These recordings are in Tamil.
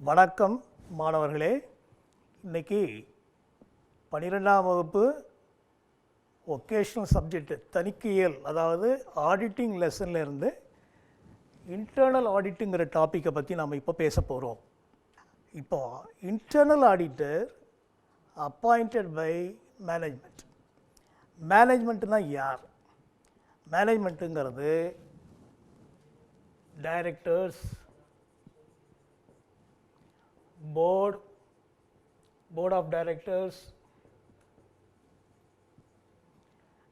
வணக்கம் மாணவர்களே. இன்றைக்கி 12ஆம் வகுப்பு ஒகேஷ்னல் சப்ஜெக்ட் தணிக்கையியல், அதாவது ஆடிட்டிங் லெசனில் இருந்து இன்டர்னல் ஆடிட்டுங்கிற டாப்பிக்கை பற்றி நாம் இப்போ பேச போகிறோம். இப்போ internal auditor appointed by management. மேனேஜ்மெண்ட்டுனா யார்? மேனேஜ்மெண்ட்டுங்கிறது directors, board of directors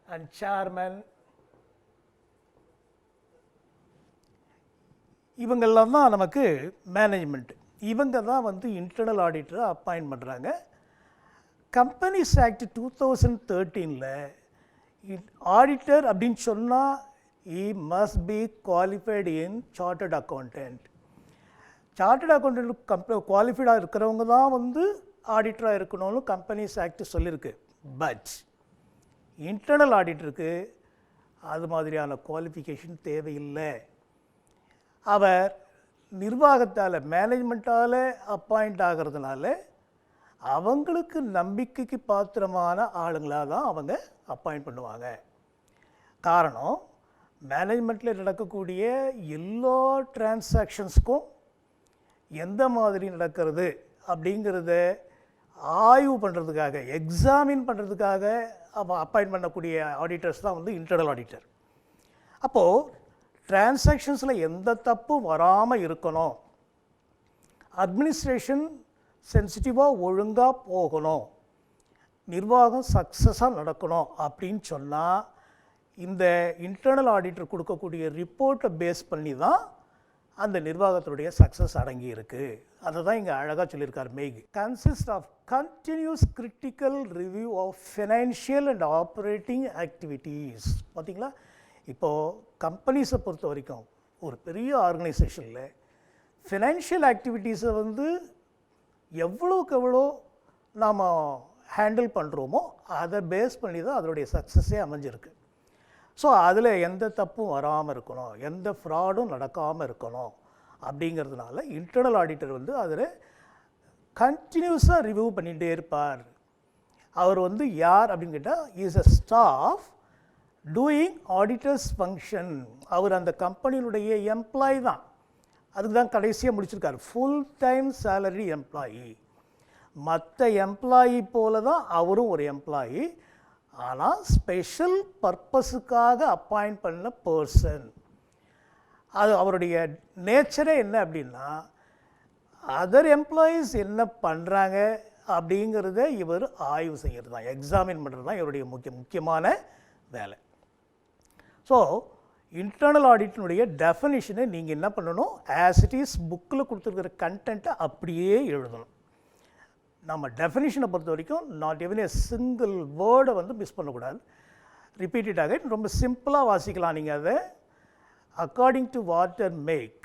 and chairman, இவங்கெல்லாம் தான் நமக்கு மேனேஜ்மெண்ட். இவங்க தான் இன்டர்னல் ஆடிட்டரை அப்பாயிண்ட் பண்ணுறாங்க. கம்பெனிஸ் ஆக்ட் 2013 ஆடிட்டர் அப்படின்னு சொன்னால் he must be qualified in chartered accountant. Chartered accountant குவாலிஃபைடாக இருக்கிறவங்க தான் ஆடிட்டராக இருக்கணும்னு கம்பெனிஸ் ஆக்ட் சொல்லியிருக்கு. பட் இன்டர்னல் ஆடிட்டருக்கு அது மாதிரியான குவாலிஃபிகேஷன் தேவையில்லை. அவர் நிர்வாகத்தால், மேனேஜ்மெண்ட்டால் அப்பாயிண்ட் ஆகிறதுனால அவங்களுக்கு நம்பிக்கைக்கு பாத்திரமான ஆளுங்களாக தான் அவங்க அப்பாயிண்ட் பண்ணுவாங்க. காரணம், மேனேஜ்மெண்ட்டில் நடக்கக்கூடிய எல்லா டிரான்சாக்ஷன்ஸ்க்கும் எந்த மாதிரி நடக்கிறது அப்படிங்கிறத ஆய்வு பண்ணுறதுக்காக, எக்ஸாமின் பண்ணுறதுக்காக அப்பாயிண்ட் பண்ணக்கூடிய ஆடிட்டர்ஸ் தான் இன்டர்னல் ஆடிட்டர். அப்போது டிரான்சாக்ஷன்ஸில் எந்த தப்பும் வராமல் இருக்கணும், அட்மினிஸ்ட்ரேஷன் சென்சிட்டிவாக ஒழுங்காக போகணும், நிர்வாகம் சக்ஸஸாக நடக்கணும் அப்படின்னு சொன்னால் இந்த இன்டர்னல் ஆடிட்டர் கொடுக்கக்கூடிய ரிப்போர்ட்டை பேஸ் பண்ணி தான் அந்த நிர்வாகத்தினுடைய சக்ஸஸ் அடங்கி இருக்குது. அதை தான் இங்கே அழகாக சொல்லியிருக்கார் மேக். Consist of continuous critical review of financial and operating activities. பார்த்திங்களா, இப்போது கம்பெனிஸை பொறுத்த வரைக்கும் ஒரு பெரிய ஆர்கனைசேஷனில் ஃபினான்ஷியல் ஆக்டிவிட்டீஸை எவ்வளோக்கு எவ்வளோ நாம் ஹேண்டில் பண்ணுறோமோ அதை பேஸ் பண்ணி தான் அதனுடைய சக்ஸஸே அமைஞ்சிருக்கு. ஸோ அதில் எந்த தப்பும் வராமல் இருக்கணும், எந்த ஃப்ராடும் நடக்காமல் இருக்கணும் அப்படிங்கிறதுனால இன்டர்னல் ஆடிட்டர் அதில் கண்டினியூஸாக ரிவ்யூ பண்ணிகிட்டே இருப்பார். அவர் யார் அப்படின்னு கேட்டால் is a staff doing auditors function. அவர் அந்த கம்பெனியினுடைய எம்ப்ளாயி தான். அதுக்கு தான் கடைசியாக முடிச்சிருக்கார், ஃபுல் டைம் சேலரி எம்ப்ளாயி. மற்ற எம்ப்ளாயி போல தான் அவரும் ஒரு எம்ப்ளாயி, ஆனால் ஸ்பெஷல் பர்பஸுக்காக அப்பாயிண்ட் பண்ண பர்சன். அது அவருடைய நேச்சரே என்ன அப்படின்னா, அதர் எம்ப்ளாயீஸ் என்ன பண்ணுறாங்க அப்படிங்கிறத இவர் ஆய்வு செய்கிறது தான், எக்ஸாமின் பண்ணுறது தான் இவருடைய முக்கியமான வேலை. ஸோ இன்டர்னல் ஆடிட்டினுடைய டெஃபினிஷனை நீங்கள் என்ன பண்ணணும், ஆஸ் இட் இஸ் புக்கில் கொடுத்துருக்கிற கண்டென்ட்டை அப்படியே எழுதணும். நம்ம டெஃபினிஷனை பொறுத்த வரைக்கும் நாட் ஈவன் ஏ சிங்கிள் வேர்டை மிஸ் பண்ணக்கூடாது. ரிப்பீட்டடாக ரொம்ப சிம்பிளாக வாசிக்கலாம் நீங்கள் அதை. According to Walter Meigs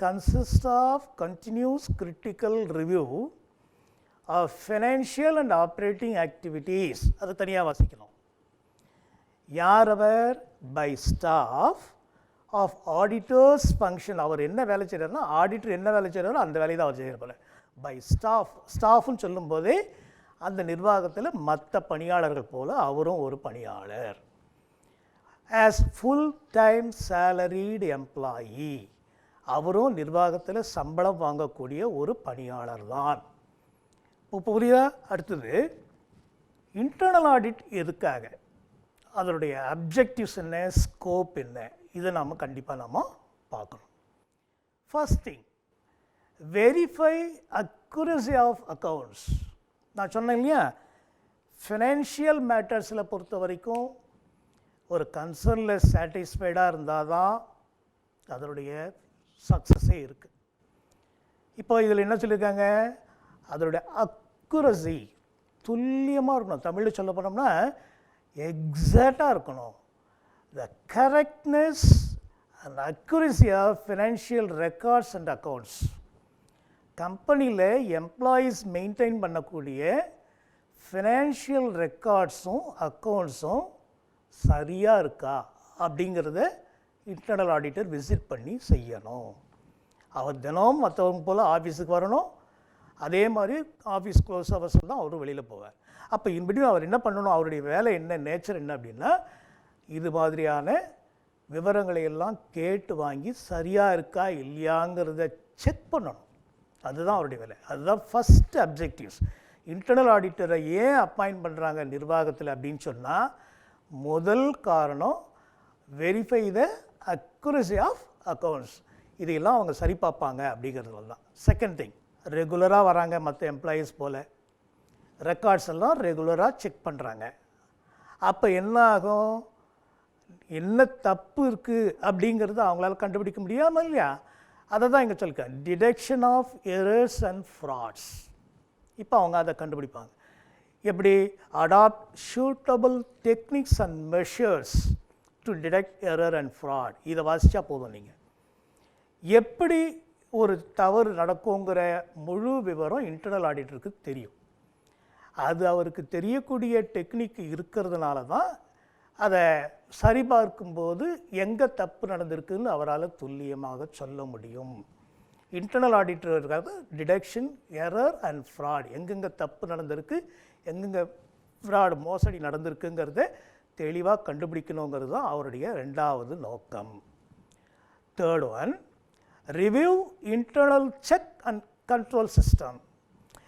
consist of continuous critical review of financial and operating activities. அதை தனியாக வாசிக்கணும். யார் அவர்? By staff of auditors function. அவர் என்ன வேலை செய்கிறாருன்னா, ஆடிட்டர் என்ன வேலை செய்கிறாரோ அந்த வேலையை தான் அவர் செய்கிறார். பை ஸ்டாஃப்னு சொல்லும்போதே அந்த நிர்வாகத்தில் மற்ற பணியாளர்கள் போல் அவரும் ஒரு பணியாளர். ஆஸ் ஃபுல் டைம் சேலரீடு எம்ப்ளாயி, அவரும் நிர்வாகத்தில் சம்பளம் வாங்கக்கூடிய ஒரு பணியாளர் தான். இப்போ புரியுதா? அடுத்தது இன்டர்னல் ஆடிட் எதுக்காக, அதனுடைய அப்ஜெக்டிவ்ஸ் என்ன, ஸ்கோப் என்ன, இதை நாம் கண்டிப்பாக பார்க்கணும். First thing, verify accuracy of accounts. நான் சொன்னேன் இல்லையா, ஃபினான்ஷியல் மேட்டர்ஸில் பொறுத்த வரைக்கும் ஒரு கன்சர்னில் சாட்டிஸ்ஃபைடாக இருந்தால் தான் அதனுடைய சக்ஸஸே இருக்குது. இப்போ இதில் என்ன சொல்லியிருக்காங்க, அதனுடைய அக்யூரசி துல்லியமாக இருக்கணும். தமிழில் சொல்ல போனோம்னா எக்ஸாக்டாக இருக்கணும். The correctness and accuracy of financial records and accounts. கம்பெனியில் எம்ப்ளாயீஸ் மெயின்டைன் பண்ணக்கூடிய ஃபினான்ஷியல் ரெக்கார்ட்ஸும் அக்கௌண்ட்ஸும் சரியாக இருக்கா அப்படிங்கிறத இன்டர்னல் ஆடிட்டர் விசிட் பண்ணி செய்யணும். அவர் தினம் மற்றவங்க போல் ஆஃபீஸுக்கு வரணும், அதே மாதிரி ஆஃபீஸ் க்ளோஸ் ஹவர்ஸில் தான் அவரும் வெளியில் போவார். அப்போ இன்படியும் அவர் என்ன பண்ணணும், அவருடைய வேலை என்ன, நேச்சர் என்ன அப்படின்னா, இது மாதிரியான விவரங்களை எல்லாம் கேட்டு வாங்கி சரியாக இருக்கா இல்லையாங்கிறத செக் பண்ணணும். அதுதான் அவருடைய வேலை. அதுதான் ஃபஸ்ட்டு அப்ஜெக்டிவ்ஸ். இன்டர்னல் ஆடிட்டரை ஏன் அப்பாயிண்ட் பண்ணுறாங்க நிர்வாகத்தில் அப்படின்னு சொன்னால், முதல் காரணம் verify the accuracy of accounts. இதையெல்லாம் அவங்க சரி பார்ப்பாங்க அப்படிங்கிறதுல தான். செகண்ட் திங், ரெகுலராக வராங்க மற்ற எம்ப்ளாயீஸ் போல், ரெக்கார்ட்ஸ் எல்லாம் ரெகுலராக செக் பண்ணுறாங்க. அப்போ என்ன ஆகும், என்ன தப்பு இருக்குது அப்படிங்கிறது அவங்களால கண்டுபிடிக்க முடியாமல் இல்லையா? அதை தான் இங்கே சொல்லியிருக்கேன், detection of errors and frauds. இப்போ அவங்க அதை கண்டுபிடிப்பாங்க. எப்படி, adopt suitable techniques and measures to detect error and fraud. இதை வாசித்தா போதும். நீங்கள் எப்படி ஒரு தவறு நடக்குங்கிற முழு விவரம் இன்டர்னல் ஆடிட்டருக்கு தெரியும். அது அவருக்கு தெரியக்கூடிய டெக்னிக் இருக்கிறதுனால தான் அதை சரிபார்க்கும்போது எங்கே தப்பு நடந்திருக்குன்னு அவரால் துல்லியமாக சொல்ல முடியும். இன்டர்னல் ஆடிட்டருக்காக டிடெக்ஷன், எரர் அண்ட் ஃப்ராட், எங்கெங்கே தப்பு நடந்திருக்கு, எங்கெங்கே ஃப்ராட் மோசடி நடந்திருக்குங்கிறத தெளிவாக கண்டுபிடிக்கணுங்கிறது தான் அவருடைய ரெண்டாவது நோக்கம். Third one, review internal check and control system.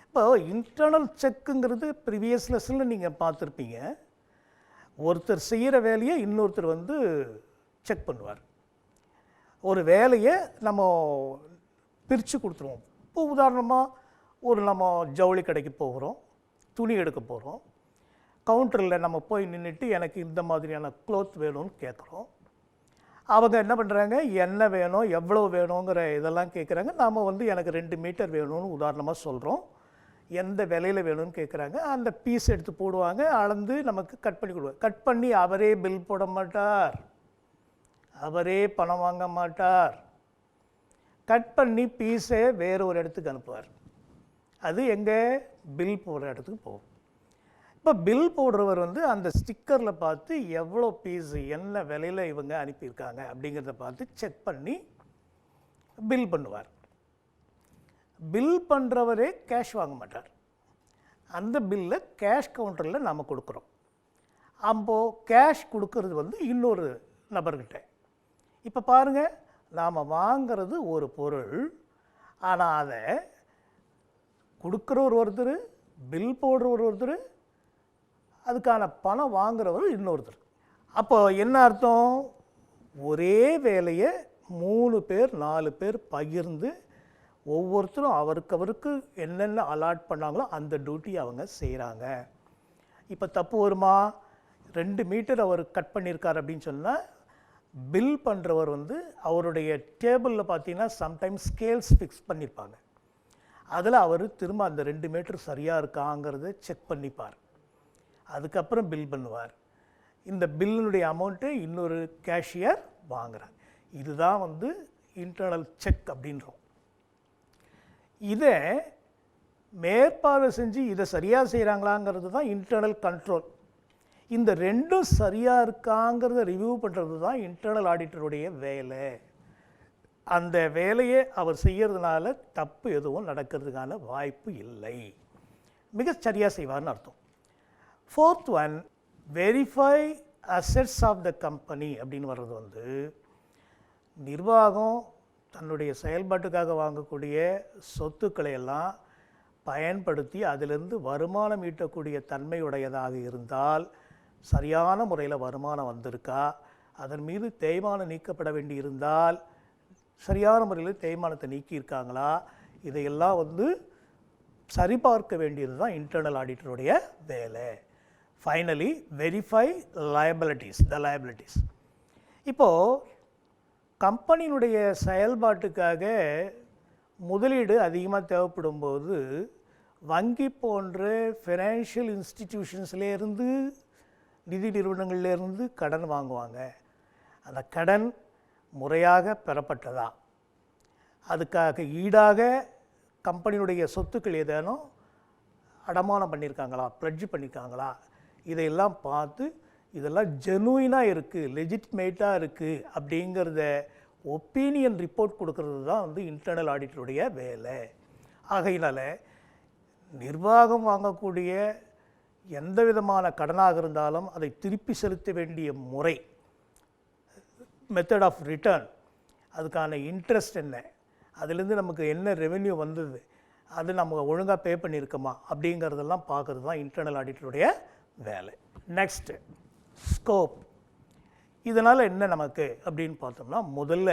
இப்போ இன்டர்னல் செக்குங்கிறது ப்ரீவியஸ் லெசனில் நீங்கள் பார்த்துருப்பீங்க. ஒருத்தர் செய்கிற வேலையை இன்னொருத்தர் செக் பண்ணுவார். ஒரு வேலையை நம்ம பிரித்து கொடுத்துருவோம். இப்போ உதாரணமாக நம்ம ஜவுளி கடைக்கு போகிறோம், துணி எடுக்க போகிறோம். கவுண்டரில் நம்ம போய் நின்றுட்டு எனக்கு இந்த மாதிரியான க்ளோத் வேணும்னு கேட்குறோம். அவங்க என்ன பண்ணுறாங்க, என்ன வேணும், எவ்வளோ வேணுங்கிற இதெல்லாம் கேட்குறாங்க. நாம் எனக்கு 2 மீட்டர் வேணும்னு உதாரணமாக சொல்கிறோம். எந்த விலையில் வேணும்னு கேட்குறாங்க. அந்த பீஸ் எடுத்து போடுவாங்க, அளந்து நமக்கு கட் பண்ணி கொடுவாங்க. கட் பண்ணி அவரே பில் போட மாட்டார், அவரே பணம் வாங்க மாட்டார். கட் பண்ணி பீஸை வேறு ஒரு இடத்துக்கு அனுப்புவார். அது எங்கே, பில் போடுற இடத்துக்கு போகும். இப்போ பில் போடுறவர் அந்த ஸ்டிக்கரில் பார்த்து எவ்வளோ பீஸு, என்ன விலையில் இவங்க அனுப்பியிருக்காங்க அப்படிங்கிறத பார்த்து செக் பண்ணி பில் பண்ணுவார். பில் பண்ணுறவரே கேஷ் வாங்க மாட்டார். அந்த பில்லை கேஷ் கவுண்டரில் நாம் கொடுக்குறோம். அப்போது கேஷ் கொடுக்கறது இன்னொரு நபர்கிட்ட. இப்போ பாருங்கள், நாம் வாங்கிறது ஒரு பொருள், ஆனால் அதை கொடுக்குறவர் ஒருத்தர், பில் போடுறவர் ஒருத்தர், அதுக்கான பணம் வாங்குறவர் இன்னொருத்தர். அப்போ என்ன அர்த்தம், ஒரே வேலையை 3 பேர் 4 பேர் பகிர்ந்து ஒவ்வொருத்தரும் அவருக்கு என்னென்ன அலாட் பண்ணாங்களோ அந்த டியூட்டி அவங்க செய்கிறாங்க. இப்போ தப்பு வருமா, 2 மீட்டர் அவர் கட் பண்ணியிருக்கார் அப்படின்னு சொன்னால், பில் பண்ணுறவர் அவருடைய டேபிளில் பார்த்தீங்கன்னா சம்டைம்ஸ் ஸ்கேல்ஸ் ஃபிக்ஸ் பண்ணியிருப்பாங்க. அதில் அவர் திரும்ப அந்த 2 மீட்டர் சரியாக இருக்காங்கிறத செக் பண்ணிப்பார். அதுக்கப்புறம் பில் பண்ணுவார். இந்த பில்லுடைய அமௌண்ட்டு இன்னொரு கேஷியர் வாங்குறார். இதுதான் இன்டர்னல் செக் அப்படின்றோம். இதை மேற்பார்வை செஞ்சு இதை சரியாக செய்கிறாங்களாங்கிறது தான் இன்டர்னல் கண்ட்ரோல். இந்த ரெண்டும் சரியாக இருக்காங்கிறத ரிவ்யூ பண்ணுறது தான் இன்டர்னல் ஆடிட்டருடைய வேலை. அந்த வேலையை அவர் செய்கிறதுனால தப்பு எதுவும் நடக்கிறதுக்கான வாய்ப்பு இல்லை, மிக சரியாக செய்வார்னு அர்த்தம். Fourth one, verify assets of the company அப்படின்னு வர்றது நிர்வாகம் தன்னுடைய செயல்பாட்டுக்காக வாங்கக்கூடிய சொத்துக்களை எல்லாம் பயன்படுத்தி அதிலிருந்து வருமானம் ஈட்டக்கூடிய தன்மையுடையதாக இருந்தால், சரியான முறையில் வருமானம் வந்திருக்கா, அதன் மீது தேய்மானம் நீக்கப்பட வேண்டி இருந்தால் சரியான முறையில் தேய்மானத்தை நீக்கியிருக்காங்களா, இதையெல்லாம் சரிபார்க்க வேண்டியது தான் இன்டர்னல் ஆடிட்டருடைய வேலை. ஃபைனலி வெரிஃபை லயபிலிட்டிஸ், த லயபிலிட்டிஸ். இப்போது கம்பெனியினுடைய செயல்பாட்டுக்காக முதலீடு அதிகமாக தேவைப்படும் போது வங்கி போன்ற ஃபினான்ஷியல் இன்ஸ்டிடியூஷன்ஸ்லேருந்து, நிதி நிறுவனங்கள்லேருந்து கடன் வாங்குவாங்க. அந்த கடன் முறையாக பெறப்பட்டதா, அதுக்காக ஈடாக கம்பெனியுடைய சொத்துக்கள் ஏதேனும் அடமானம் பண்ணியிருக்காங்களா, ப்ளட்ஜ் பண்ணியிருக்காங்களா, இதையெல்லாம் பார்த்து இதெல்லாம் ஜெனுயினாக இருக்குது, லெஜிட்மேட்டாக இருக்குது அப்படிங்கிறத ஒப்பீனியன் ரிப்போர்ட் கொடுக்கறது தான் வந்து இன்டர்னல் ஆடிட்டருடைய வேலை. ஆகையினால நிர்வாகம் வாங்கக்கூடிய எந்த விதமான கடனாக இருந்தாலும் அதை திருப்பி செலுத்த வேண்டிய முறை, மெத்தட் ஆஃப் ரிட்டர்ன், அதுக்கான இன்ட்ரெஸ்ட் என்ன, அதுலேருந்து நமக்கு என்ன ரெவென்யூ வந்தது, அது நம்ம ஒழுங்காக பே பண்ணியிருக்கோமா அப்படிங்கிறதெல்லாம் பார்க்குறது தான் இன்டர்னல் ஆடிட்டருடைய வேலை. Next scope. இதனால் என்ன நமக்கு அப்படின்னு பார்த்தோம்னா, முதல்ல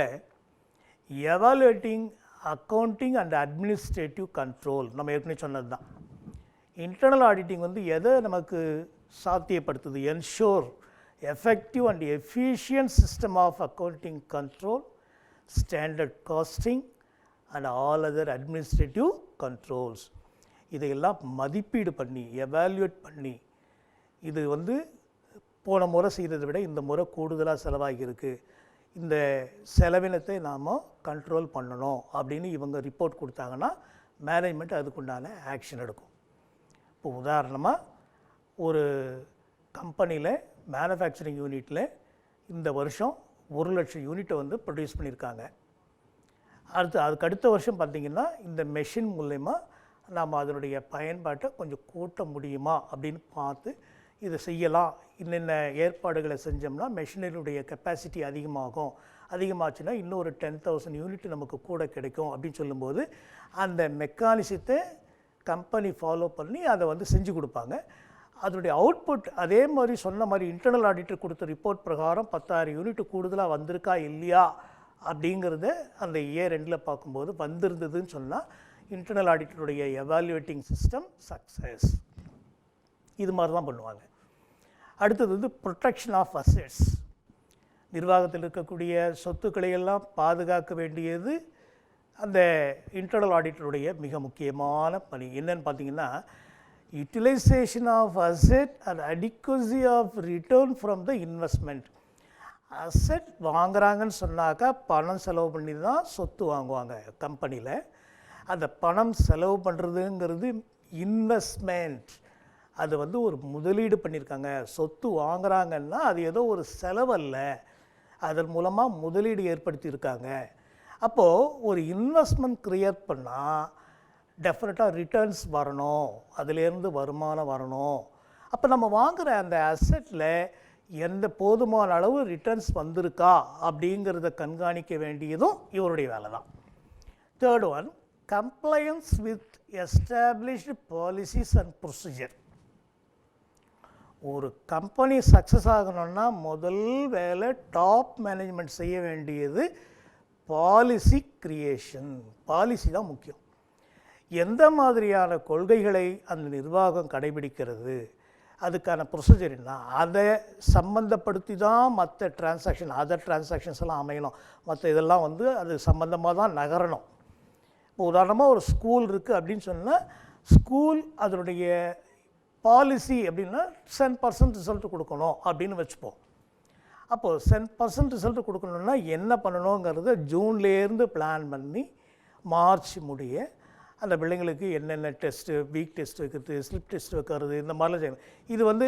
evaluating accounting and administrative control. நம்ம ஏற்கனவே சொன்னது தான். இன்டர்னல் ஆடிட்டிங் வந்து எதை நமக்கு சாத்தியப்படுத்துது? Ensure effective and efficient system of accounting control, standard costing and all other administrative controls. இதையெல்லாம் மதிப்பீடு பண்ணி எவாலுவேட் பண்ணி, இது வந்து போன முறை செய்கிறதை விட இந்த முறை கூடுதலாக செலவாகியிருக்கு, இந்த செலவினத்தை நாம் கண்ட்ரோல் பண்ணணும் அப்படின்னு இவங்க ரிப்போர்ட் கொடுத்தாங்கன்னா மேனேஜ்மெண்ட் அதுக்குண்டான ஆக்ஷன் எடுக்கும். இப்போ உதாரணமாக ஒரு கம்பெனியில் மேனுஃபேக்சரிங் யூனிட்டில் இந்த வருஷம் 1,00,000 யூனிட்டை வந்து ப்ரொடியூஸ் பண்ணியிருக்காங்க. அதுக்கு அடுத்த வருஷம் பார்த்திங்கன்னா இந்த மெஷின் மூலமா நாம் அதனுடைய பயன்பாட்டை கொஞ்சம் கூட்ட முடியுமா அப்படின்னு பார்த்து இதை செய்யலாம். இன்னென்ன ஏற்பாடுகளை செஞ்சோம்னா மெஷினரியுடைய கெப்பாசிட்டி அதிகமாச்சுன்னா இன்னொரு 10,000 யூனிட் நமக்கு கூட கிடைக்கும் அப்படின்னு சொல்லும்போது அந்த மெக்கானிசத்தை கம்பெனி ஃபாலோ பண்ணி அதை வந்து செஞ்சு கொடுப்பாங்க. அதனுடைய அவுட்புட் அதே மாதிரி சொன்ன மாதிரி இன்டர்னல் ஆடிட்டர் கொடுத்த ரிப்போர்ட் பிரகாரம் 10,000 யூனிட் கூடுதலாக வந்திருக்கா இல்லையா அப்படிங்கிறத அந்த இயர் எண்டில் பார்க்கும்போது வந்திருந்ததுன்னு சொன்னால் இன்டர்னல் ஆடிட்டருடைய எவாலுவேட்டிங் சிஸ்டம் சக்ஸஸ். இது மாதிரி தான் பண்ணுவாங்க. அடுத்தது வந்து ப்ரொடெக்ஷன் ஆஃப் அசெட்ஸ். நிர்வாகத்தில் இருக்கக்கூடிய சொத்துக்களை எல்லாம் பாதுகாக்க வேண்டியது அந்த இன்டர்னல் ஆடிட்டருடைய மிக முக்கியமான பணி. என்னன்னு பார்த்தீங்கன்னா, utilisation of asset and adequacy of return from the investment. Asset வாங்குறாங்கன்னு சொன்னாக்கா பணம் செலவு பண்ணி தான் சொத்து வாங்குவாங்க கம்பெனியில். அந்த பணம் செலவு பண்ணுறதுங்கிறது இன்வெஸ்ட்மெண்ட். அது வந்து ஒரு முதலீடு பண்ணியிருக்காங்க. சொத்து வாங்குறாங்கன்னா அது ஏதோ ஒரு செலவல்ல, அதன் மூலமாக முதலீடு ஏற்படுத்தியிருக்காங்க. அப்போது ஒரு இன்வெஸ்ட்மெண்ட் க்ரியேட் பண்ணால் டெஃபினட்டாக ரிட்டர்ன்ஸ் வரணும், அதிலேருந்து வருமானம் வரணும். அப்போ நம்ம வாங்குகிற அந்த அசெட்டில் எந்த போதுமான அளவு ரிட்டர்ன்ஸ் வந்திருக்கா அப்படிங்கிறத கண்காணிக்க வேண்டியதும் இவருடைய வேலை தான். Third one, compliance with established policies and procedure. ஒரு கம்பெனி சக்ஸஸ் ஆகணும்னா முதல் வேலை டாப் மேனேஜ்மெண்ட் செய்ய வேண்டியது பாலிசி கிரியேஷன். பாலிசி தான் முக்கியம். எந்த மாதிரியான கொள்கைகளை அந்த நிர்வாகம் கடைபிடிக்கிறது, அதுக்கான ப்ரொசீஜர் என்ன, அதை சம்மந்தப்படுத்தி தான் மற்ற அதர் டிரான்சாக்ஷன்ஸ் எல்லாம் அமையணும். மற்ற இதெல்லாம் வந்து அது சம்மந்தமாக தான் நகரணும். இப்போ உதாரணமாக ஒரு ஸ்கூல் இருக்குது அப்படின்னு சொன்னால், ஸ்கூல் அதனுடைய பாலிசி அப்படின்னா 10% ரிசல்ட் கொடுக்கணும் அப்படின்னு வச்சுப்போம். அப்போது 10% ரிசல்ட் கொடுக்கணுன்னா என்ன பண்ணணுங்கிறத ஜூன்லேருந்து பிளான் பண்ணி மார்ச் முடிய அந்த பிள்ளைங்களுக்கு என்னென்ன டெஸ்ட்டு, வீக் டெஸ்ட் வைக்கிறது, ஸ்லிப் டெஸ்ட் வைக்கிறது, இந்த மாதிரிலாம் செய்யணும். இது வந்து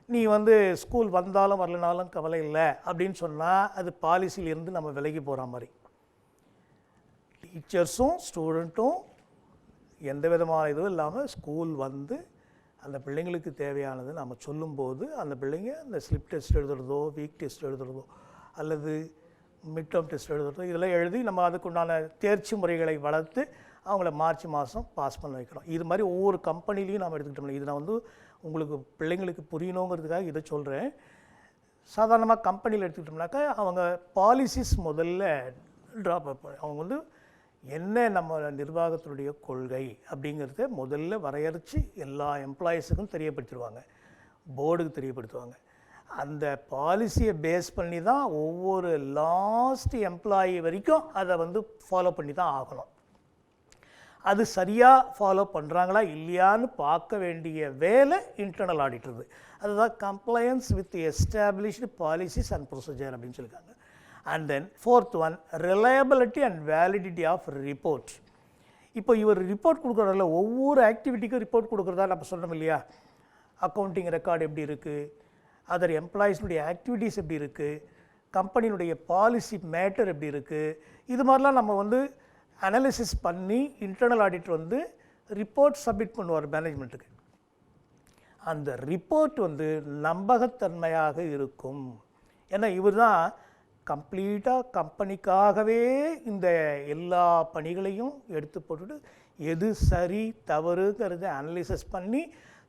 நீ வந்து ஸ்கூல் வந்தாலும் வரலனாலும் கவலை இல்லை அப்படின்னு சொன்னால் அது பாலிசியிலேருந்து நம்ம விலகி போகிற மாதிரி. டீச்சர்ஸும் ஸ்டூடெண்ட்டும் எந்த விதமான இதுவும் இல்லாமல் ஸ்கூல் வந்து அந்த பிள்ளைங்களுக்கு தேவையானது நம்ம சொல்லும்போது அந்த பிள்ளைங்க அந்த ஸ்லிப் டெஸ்ட் எழுதுறதோ, வீக் டெஸ்ட் எழுதுறதோ, அல்லது மிட் டேர்ம் டெஸ்ட் எழுதுறதோ, இதெல்லாம் எழுதி நம்ம அதுக்குண்டான தேர்ச்சி முறைகளை வளர்த்து அவங்கள மார்ச் மாதம் பாஸ் பண்ண வைக்கிறோம். இது மாதிரி ஒவ்வொரு கம்பெனிலையும் நம்ம எடுத்துக்கிட்டோம்னா, இது நான் வந்து உங்களுக்கு பிள்ளைங்களுக்கு புரியணுங்கிறதுக்காக இதை சொல்கிறேன். சாதாரணமாக கம்பெனியில் எடுத்துக்கிட்டோம்னாக்கா அவங்க பாலிசிஸ் முதல்ல ட்ராப் அவங்க வந்து என்ன நம்ம நிர்வாகத்தினுடைய கொள்கை அப்படிங்கிறத முதல்ல வரையறுத்து எல்லா எம்ப்ளாயீஸுக்கும் தெரியப்படுத்திடுவாங்க, போர்டுக்கு தெரியப்படுத்துவாங்க. அந்த பாலிசியை பேஸ் பண்ணி தான் ஒவ்வொரு லாஸ்ட் எம்ப்ளாயி வரைக்கும் அதை வந்து ஃபாலோ பண்ணி தான் ஆகணும். அது சரியாக ஃபாலோ பண்ணுறாங்களா இல்லையான்னு பார்க்க வேண்டிய வேலை இன்டர்னல் ஆடிட்டர். அதுதான் compliance with established policies and procedure அப்படின்னு சொல்லியிருக்காங்க. And then fourth one, reliability and validity of report. இப்போ இவர் ரிப்போர்ட் கொடுக்குறதில்ல, ஒவ்வொரு ஆக்டிவிட்டிக்கும் ரிப்போர்ட் கொடுக்குறதா நம்ம சொன்னோம் இல்லையா. அக்கௌண்டிங் ரெக்கார்டு எப்படி இருக்குது, அதர் எம்ப்ளாயீஸ்னுடைய ஆக்டிவிட்டீஸ் எப்படி இருக்குது, கம்பெனியினுடைய பாலிசி மேட்டர் எப்படி இருக்குது, இது மாதிரிலாம் நம்ம வந்து அனாலிசிஸ் பண்ணி இன்டர்னல் ஆடிட்டர் வந்து ரிப்போர்ட் சப்மிட் பண்ணுவார் மேனேஜ்மெண்ட்டுக்கு. அந்த ரிப்போர்ட் வந்து நம்பகத்தன்மையாக இருக்கும். ஏன்னா இவர் தான் கம்ப்ளீட்டாக கம்பெனிக்காகவே இந்த எல்லா பணிகளையும் எடுத்து போட்டுட்டு எது சரி தவறுங்கிறத அனலைசிஸ் பண்ணி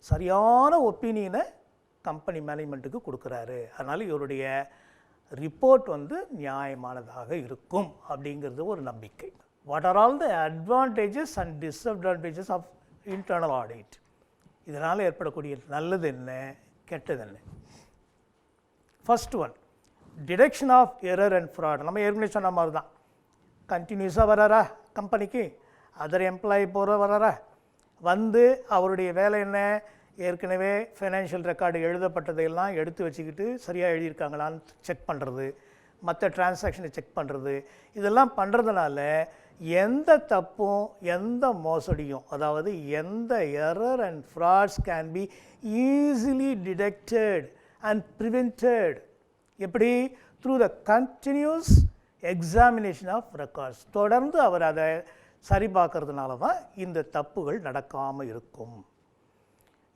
சரியான ஒப்பீனியனை கம்பெனி மேனேஜ்மெண்ட்டுக்கு கொடுக்குறாரு. அதனால் இவருடைய ரிப்போர்ட் வந்து நியாயமானதாக இருக்கும் அப்படிங்கிறது ஒரு நம்பிக்கை. What are all the advantages and disadvantages of internal audit? இதனால் ஏற்படக்கூடிய நல்லது என்ன, கெட்டது என்ன? First one, detection of error and fraud. நம்ம ஏற்கனவே சொன்ன மாதிரி தான், கண்டினியூஸாக வராரா கம்பெனிக்கு, அதர் எம்ப்ளாயி வராரா, வந்து அவருடைய வேலை என்ன, ஏற்கனவே ஃபைனான்ஷியல் ரெக்கார்டு எழுதப்பட்டதையெல்லாம் எடுத்து வச்சுக்கிட்டு சரியாக எழுதியிருக்காங்களான்னு செக் பண்ணுறது, மற்ற டிரான்சாக்ஷனை செக் பண்ணுறது, இதெல்லாம் பண்ணுறதுனால எந்த தப்பும் எந்த மோசடியும், அதாவது எந்த error and frauds can be easily detected and prevented. எப்படி? Through the continuous examination of records. தொடர்ந்து அவர் அதை சரி பார்க்கறதுனால தான் இந்த தப்புகள் நடக்காமல் இருக்கும்.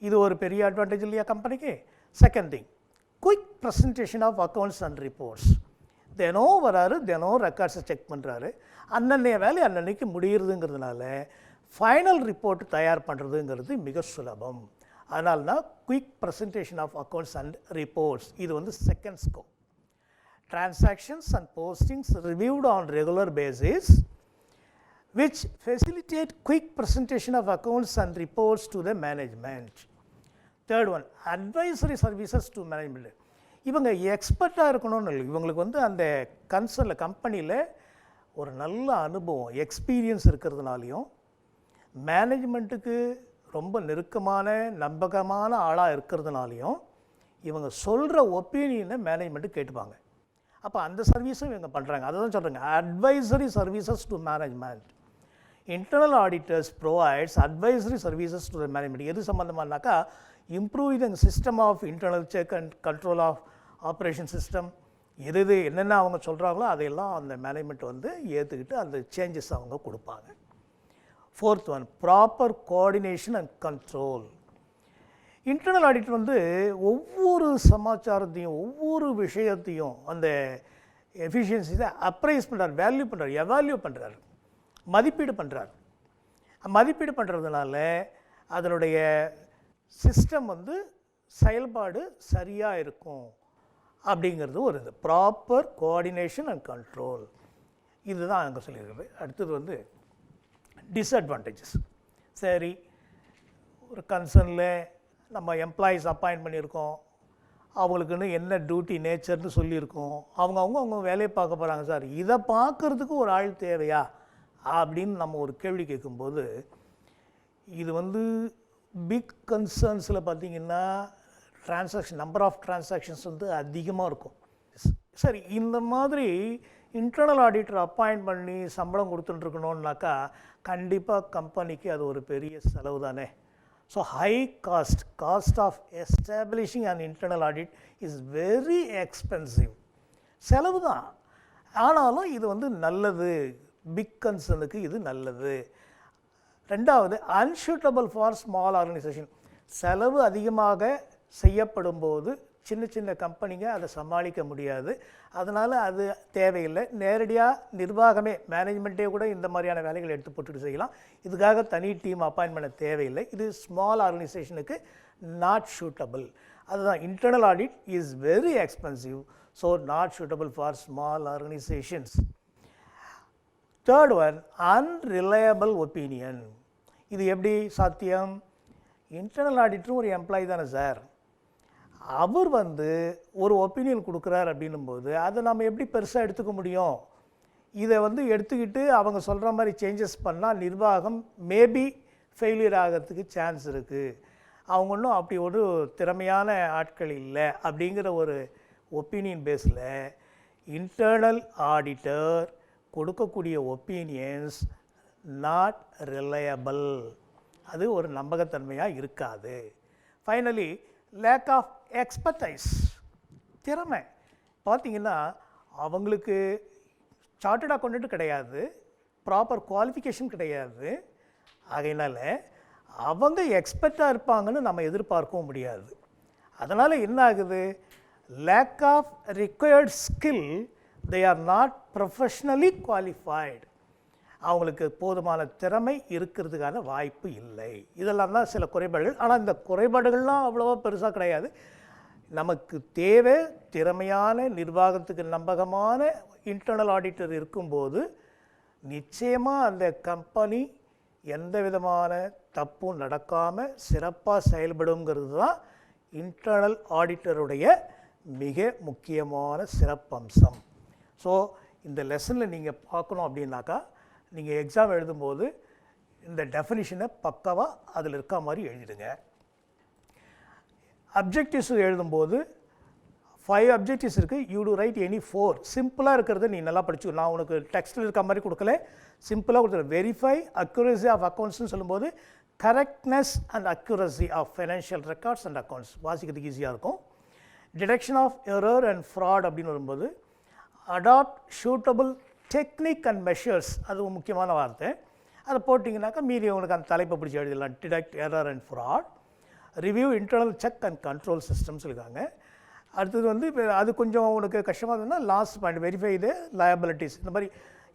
இது ஒரு பெரிய அட்வான்டேஜ் இல்லையா கம்பெனிக்கு? Second thing, quick presentation of accounts and reports. தினம் வராரு, தினம் ரெக்கார்ட்ஸை செக் பண்ணுறாரு, அன்னன்னைய வேலை அன்னன்னைக்கு முடியுறதுங்கிறதுனால ஃபைனல் ரிப்போர்ட் தயார் பண்ணுறதுங்கிறது மிக சுலபம். அதனால தான் quick presentation of accounts and reports. இது வந்து second scope. Transactions and postings reviewed on regular basis which facilitate quick presentation of accounts and reports to the management. Third one, advisory services to management. இவங்க எக்ஸ்பர்ட்டாக இருக்கணும்னு இல்லை, இவங்களுக்கு வந்து அந்த கன்சர்னில் கம்பெனியில் ஒரு நல்ல அனுபவம் எக்ஸ்பீரியன்ஸ் இருக்கிறதுனாலையும் மேனேஜ்மெண்ட்டுக்கு ரொம்ப நெருக்கமான நம்பகமான ஆளாக இருக்கிறதுனாலையும் இவங்க சொல்கிற ஒப்பீனியனை மேனேஜ்மெண்ட்டு கேட்டுப்பாங்க. அப்போ அந்த சர்வீஸும் இவங்க பண்ணுறாங்க. அதை தான் சொல்கிறாங்க, advisory services to management. Internal auditors provides advisory services to the management. எது சம்மந்தமானாக்கா, improving the system of internal check and control of operation system. எது என்னென்ன அவங்க சொல்கிறாங்களோ அதையெல்லாம் அந்த மேனேஜ்மெண்ட் வந்து ஏற்றுக்கிட்டு அந்த சேஞ்சஸ் அவங்க கொடுப்பாங்க. Fourth one, proper coordination and control. Internal audit வந்து ஒவ்வொரு சமாச்சாரத்தையும் ஒவ்வொரு விஷயத்தையும் அந்த எஃபிஷியன்சிஸை அப்ரைஸ் பண்ணுறார், வேல்யூ பண்ணுறார், எவால்யூ பண்ணுறார், மதிப்பீடு பண்ணுறார். மதிப்பீடு பண்ணுறதுனால அதனுடைய சிஸ்டம் வந்து செயல்பாடு சரியாக இருக்கும் அப்படிங்கிறது ஒரு இது. ப்ராப்பர் கோஆர்டினேஷன் அண்ட் கண்ட்ரோல், இதுதான் அங்கே சொல்லியிருக்கிறது. அடுத்தது வந்து டிஸ்அட்வான்டேஜஸ். சரி, ஒரு கன்சர்னில் நம்ம எம்ப்ளாயீஸ் அப்பாயிண்ட் பண்ணியிருக்கோம், அவங்களுக்குன்னு என்ன டியூட்டி நேச்சர்னு சொல்லியிருக்கோம், அவங்க வேலையை பார்க்க போகிறாங்க. சார், இதை பார்க்குறதுக்கு ஒரு ஆள் தேவையா அப்படின்னு நம்ம ஒரு கேள்வி கேட்கும்போது, இது வந்து பிக் கன்சர்ன்ஸில் பார்த்திங்கன்னா நம்பர் ஆஃப் டிரான்சாக்ஷன்ஸ் வந்து அதிகமாக இருக்கும். சரி, இந்த மாதிரி இன்டர்னல் ஆடிட்டர் அப்பாயிண்ட் பண்ணி சம்பளம் கொடுத்துட்டுருக்கணுன்னாக்கா கண்டிப்பாக கம்பெனிக்கு அது ஒரு பெரிய செலவு தானே. So high cost of establishing and internal audit is very expensive. செலவு தான், ஆனாலும் இது வந்து நல்லது, பிக் கன்சர்னுக்கு இது நல்லது. ரெண்டாவது, அன்சூட்டபிள் ஃபார் ஸ்மால் ஆர்கனைசேஷன். செலவு அதிகமாக செய்யப்படும் போது சின்ன சின்ன கம்பெனிங்க அதை சமாளிக்க முடியாது, அதனால் அது தேவையில்லை. நேரடியாக நிர்வாகமே மேனேஜ்மெண்ட்டே கூட இந்த மாதிரியான வேலைகளை எடுத்து போட்டுட்டு செய்யலாம். இதுக்காக தனி டீம் அப்பாயின்ட் பண்ண தேவையில்லை. இது ஸ்மால் ஆர்கனைசேஷனுக்கு நாட் சூட்டபிள். அதுதான், internal audit is very expensive, so not suitable for small organisations. Third one, unreliable opinion. இது எப்படி சாத்தியம்? இன்டர்னல் ஆடிட்டரும் ஒரு எம்ப்ளாயி தானே சார், அவர் வந்து ஒரு ஒப்பீனியன் கொடுக்குறார் அப்படின்னும்போது அதை நம்ம எப்படி பெருசாக எடுத்துக்க முடியும்? இதை வந்து எடுத்துக்கிட்டு அவங்க சொல்கிற மாதிரி சேஞ்சஸ் பண்ணால் நிர்வாகம் மேபி ஃபெயிலியர் ஆகிறதுக்கு சான்ஸ் இருக்குது, அவங்க ஒன்றும் அப்படி ஒரு திறமையான ஆட்கள் இல்லை அப்படிங்கிற ஒரு ஒப்பீனியன் பேஸில் இன்டர்னல் ஆடிட்டர் கொடுக்கக்கூடிய ஒப்பீனியன்ஸ் நாட் ரிலையபிள், அது ஒரு நம்பகத்தன்மையாக இருக்காது. Finally, lack of expertise. திறமை பார்த்திங்கன்னா அவங்களுக்கு சார்ட்டர்ட் அக்கௌண்டன்ட் கிடையாது, ப்ராப்பர் குவாலிஃபிகேஷன் கிடையாது. ஆகையினால அவங்க எக்ஸ்பர்ட்டாக இருப்பாங்கன்னு நம்ம எதிர்பார்க்கவும் முடியாது. அதனால் என்ன ஆகுது, lack of required skill, they are not professionally qualified. அவங்களுக்கு போதுமான திறமை இருக்கிறதுக்கான வாய்ப்பு இல்லை. இதெல்லாம் தான் சில குறைபாடுகள். ஆனால் இந்த குறைபாடுகள்லாம் அவ்வளோவா பெருசாக கிடையாது. நமக்கு தேவை திறமையான, நிர்வாகத்துக்கு நம்பகமான இன்டர்னல் ஆடிட்டர் இருக்கும்போது நிச்சயமாக அந்த கம்பெனி எந்த விதமான தப்பும் நடக்காமல் சிறப்பாக செயல்படுங்கிறது தான் இன்டர்னல் ஆடிட்டருடைய மிக முக்கியமான சிறப்பம்சம். ஸோ இந்த லெசனில் நீங்கள் பார்க்கணும் அப்படின்னாக்கா, நீங்கள் எக்ஸாம் எழுதும்போது இந்த டெஃபினிஷனை பக்காவாக அதில் இருக்க மாதிரி எழுதிடுங்க. அப்ஜெக்டிவ்ஸ் எழுதும்போது 5 அப்ஜெக்டிவ்ஸ் இருக்குது. You to right any 4. சிம்பிளாக இருக்கிறத நீ நல்லா படிச்சு, நான் உனக்கு டெக்ஸ்ட்டில் இருக்க மாதிரி கொடுக்கல, சிம்பிளாக கொடுத்துருவேன். வெரிஃபை அக்யூரசி ஆஃப் அக்கௌண்ட்ஸ்னு சொல்லும்போது correctness and accuracy of financial records and accounts வாசிக்கிறதுக்கு ஈஸியாக இருக்கும். Detection of error and fraud அப்படின்னு வரும்போது adopt suitable technique and measures, அது முக்கியமான வார்த்தை. அதை போட்டிங்கனாக்கா மீதி உங்களுக்கு அந்த தலைப்பை பிடிச்சி எழுதிடலாம். Detect error and fraud. Review internal check and control systems இருக்காங்க. அடுத்தது வந்து இப்போ அது கொஞ்சம் உனக்கு கஷ்டமாக இருந்ததுன்னா லாஸ்ட் பாயிண்ட் வெரிஃபை த லயபிலிட்டிஸ். இந்த மாதிரி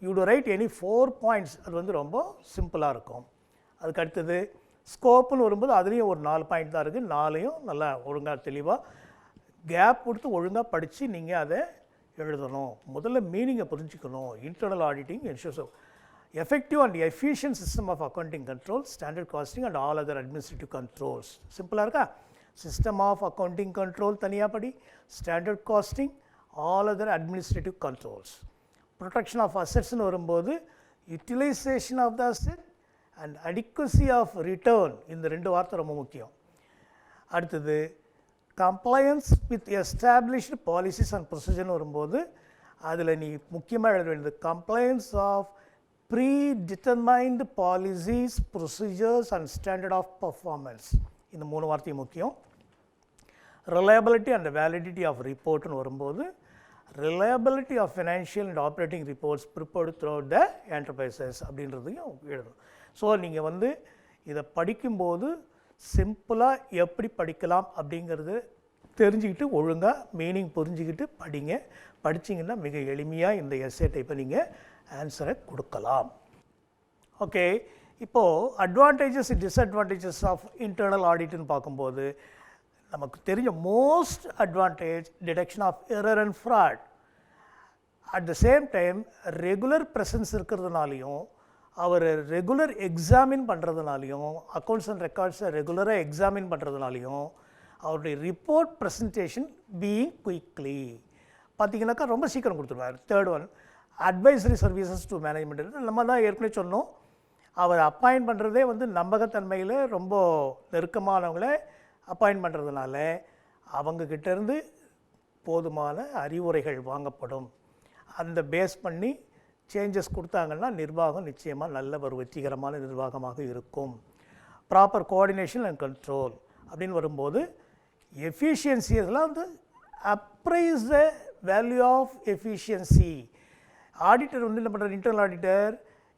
you to right any 4 points. அது வந்து ரொம்ப சிம்பிளாக இருக்கும். அதுக்கு அடுத்தது ஸ்கோப்புன்னு வரும்போது அதுலேயும் ஒரு 4 பாயிண்ட் தான் இருக்குது. 4ஐயும் நல்லா ஒழுங்காக தெளிவாக கேப் கொடுத்து ஒழுங்காக படித்து நீங்கள் அதை எழுதணும். முதல்ல மீனிங்கை புரிஞ்சுக்கணும். Internal auditing ensures effective and efficient system of accounting control, standard costing and all other administrative controls. சிம்பிளாக இருக்கா? சிஸ்டம் ஆஃப் அக்கௌண்டிங் கண்ட்ரோல் தனியாக படி, standard costing, all other administrative controls. Protection of அசெட்ஸ்னு வரும்போது utilisation of the asset and adequacy of return, இந்த 2 வார்த்தை ரொம்ப முக்கியம். அடுத்தது compliance with established policies and ப்ரொசீஜர்னு வரும்போது அதில் நீ முக்கியமாக எழுத வேண்டியது compliance of predetermined policies, procedures and standard of performance. இந்த 3 வார்த்தையும் முக்கியம். reliability and validity of reportனு வரும்போது reliability of financial and operating reports prepared throughout the enterprises அப்படின்றதையும் எழுதணும். ஸோ நீங்கள் வந்து இதை படிக்கும்போது சிம்பிளாக எப்படி படிக்கலாம் அப்படிங்கிறது தெரிஞ்சுக்கிட்டு ஒழுங்காக மீனிங் புரிஞ்சுக்கிட்டு படிங்க. படிச்சிங்கன்னா மிக எளிமையாக இந்த எஸ்ஏ டைப்பை நீங்கள் ஆன்சரை கொடுக்கலாம். ஓகே, இப்போது அட்வான்டேஜஸ் டிஸ்அட்வான்டேஜஸ் ஆஃப் இன்டர்னல் ஆடிட்னு பார்க்கும்போது நமக்கு தெரிஞ்ச most advantage detection of error and fraud. At the same time regular presence இருக்கிறதுனாலையும் அவர் ரெகுலர் எக்ஸாமின் பண்ணுறதுனாலையும் அக்கௌண்ட்ஸ் அண்ட் ரெக்கார்ட்ஸை ரெகுலராக எக்ஸாமின் பண்ணுறதுனாலையும் அவருடைய ரிப்போர்ட் ப்ரெசன்டேஷன் பீயிங் குயிக்லி பார்த்திங்கனாக்கா ரொம்ப சீக்கிரம் கொடுத்துருவார். Third one advisory services to management. நம்ம தான் ஏற்கனவே சொன்னோம், அவர் அப்பாயின்ட் பண்ணுறதே வந்து நம்பகத்தன்மையில் ரொம்ப நெருக்கமானவங்கள அப்பாயின்ட் பண்ணுறதுனால அவங்கக்கிட்டேருந்து போதுமான அறிவுரைகள் வாங்கப்படும். அந்த பேஸ் பண்ணி சேஞ்சஸ் கொடுத்தாங்கன்னா நிர்வாகம் நிச்சயமாக நல்ல ஒரு வெற்றிகரமான நிர்வாகமாக இருக்கும். ப்ராப்பர் கோஆர்டினேஷன் அண்ட் கண்ட்ரோல் அப்படின்னு வரும்போது எஃபிஷியன்சி இதெல்லாம் வந்து appraise the value of efficiency. Auditor வந்து என்ன பண்ணுறாரு, இன்டர்னல் ஆடிட்டர்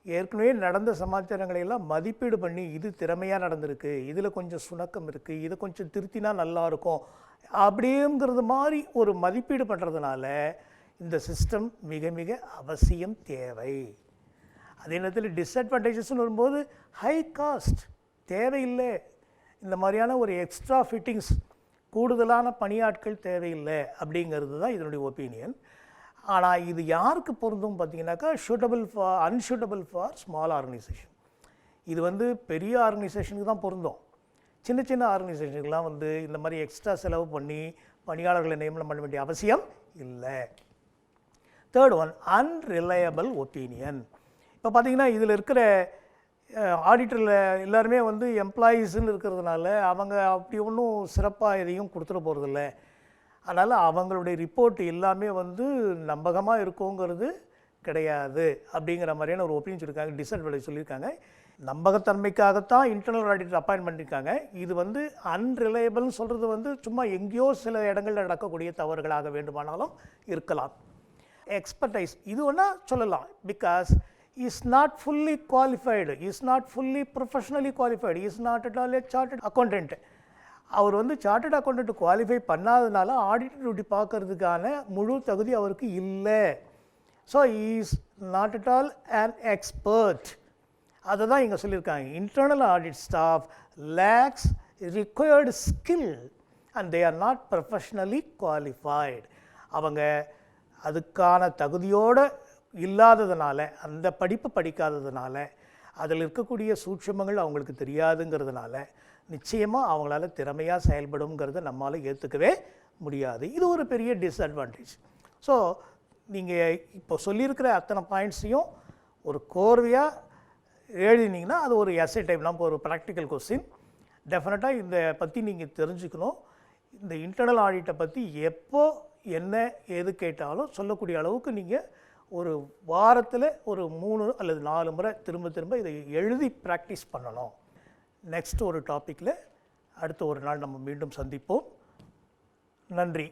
ஏற்கனவே நடந்த சமாச்சாரங்களை எல்லாம் மதிப்பீடு பண்ணி இது திறமையாக நடந்திருக்கு, இதில் கொஞ்சம் சுணக்கம் இருக்குது, இதை கொஞ்சம் திருத்தினா நல்லாயிருக்கும் அப்படிங்கிறது மாதிரி ஒரு மதிப்பீடு பண்ணுறதுனால இந்த சிஸ்டம் மிக மிக அவசியம் தேவை. அதே நேரத்தில் டிஸ்அட்வான்டேஜஸ்ன்னு வரும்போது ஹை காஸ்ட் தேவையில்லை. இந்த மாதிரியான ஒரு எக்ஸ்ட்ரா ஃபிட்டிங்ஸ் கூடுதலான பணியாட்கள் தேவையில்லை அப்படிங்கிறது தான் இதனுடைய ஒப்பீனியன். ஆனால் இது யாருக்கு பொருந்தும் பார்த்தீங்கன்னாக்கா அன்சூட்டபிள் ஃபார் ஸ்மால் ஆர்கனைசேஷன். இது வந்து பெரிய ஆர்கனைசேஷனுக்கு தான் பொருந்தும். சின்ன சின்ன ஆர்கனைசேஷனுக்கெலாம் வந்து இந்த மாதிரி எக்ஸ்ட்ரா செலவு பண்ணி பணியாளர்களை நியமனம் பண்ண வேண்டிய அவசியம் இல்லை. Third one unreliable opinion. இப்போ பார்த்தீங்கன்னா இதில் இருக்கிற ஆடிட்டரில் எல்லாருமே வந்து எம்ப்ளாயீஸ்ன்னு இருக்கிறதுனால அவங்க அப்படி ஒன்றும் சிறப்பாக எதையும் கொடுத்துட போகிறதில்ல. அதனால் அவங்களுடைய ரிப்போர்ட் எல்லாமே வந்து நம்பகமாக இருக்குங்கிறது கிடையாது அப்படிங்கிற மாதிரியான ஒரு ஒப்பீனியன் சொல்லியிருக்காங்க. டிஸ்அட்வான்டேஜ் சொல்லியிருக்காங்க. நம்பகத்தன்மைக்காகத்தான் இன்டர்னல் ஆடிட்டர் அப்பாயின்ட் பண்ணியிருக்காங்க. இது வந்து அன்ரிலையபிள்னு சொல்கிறது வந்து சும்மா எங்கேயோ சில இடங்களில் நடக்கக்கூடிய தவறுகளாக வேண்டுமானாலும் இருக்கலாம். எக்ஸ்பர்டைஸ் இது ஒன்றா சொல்லலாம். Because is not fully qualified, is not fully professionally qualified, is not at all a chartered accountant. அவர் வந்து சார்ட்டட் அக்கௌண்டன்ட் குவாலிஃபை பண்ணாதனால ஆடிட் டியூட்டி பார்க்கறதுக்கான முழு தகுதி அவருக்கு இல்லை. So is not at all an expert. அதை தான் இங்கே சொல்லியிருக்காங்க. Internal audit staff lacks required skill and they are not professionally qualified. அவங்க அதுக்கான தகுதியோடு இல்லாததுனால, அந்த படிப்பு படிக்காததுனால, அதில் இருக்கக்கூடிய சூட்சுமங்கள் அவங்களுக்கு தெரியாதுங்கிறதுனால நிச்சயமாக அவங்களால திறமையாக செயல்படுங்கிறத நம்மளால் ஏற்றுக்கவே முடியாது. இது ஒரு பெரிய டிஸ்அட்வான்டேஜ். ஸோ நீங்கள் இப்போ சொல்லியிருக்கிற அத்தனை பாயிண்ட்ஸையும் ஒரு கோர்வையாக எழுதினீங்கன்னா அது ஒரு எஸ்ஏ டைப், நம்ம ஒரு ப்ராக்டிக்கல் கொஸ்டின். டெஃபினட்டாக இந்த பற்றி நீங்கள் தெரிஞ்சுக்கணும். இந்த இன்டர்னல் ஆடிட்டை பற்றி எப்போ என்ன எது கேட்டாலும் சொல்லக்கூடிய அளவுக்கு நீங்கள் ஒரு வாரத்தில் ஒரு 3 அல்லது 4 முறை திரும்ப திரும்ப இதை எழுதி ப்ராக்டிஸ் பண்ணணும். நெக்ஸ்ட் ஒரு டாப்பிக்கில் அடுத்த ஒரு நாள் நம்ம மீண்டும் சந்திப்போம். நன்றி.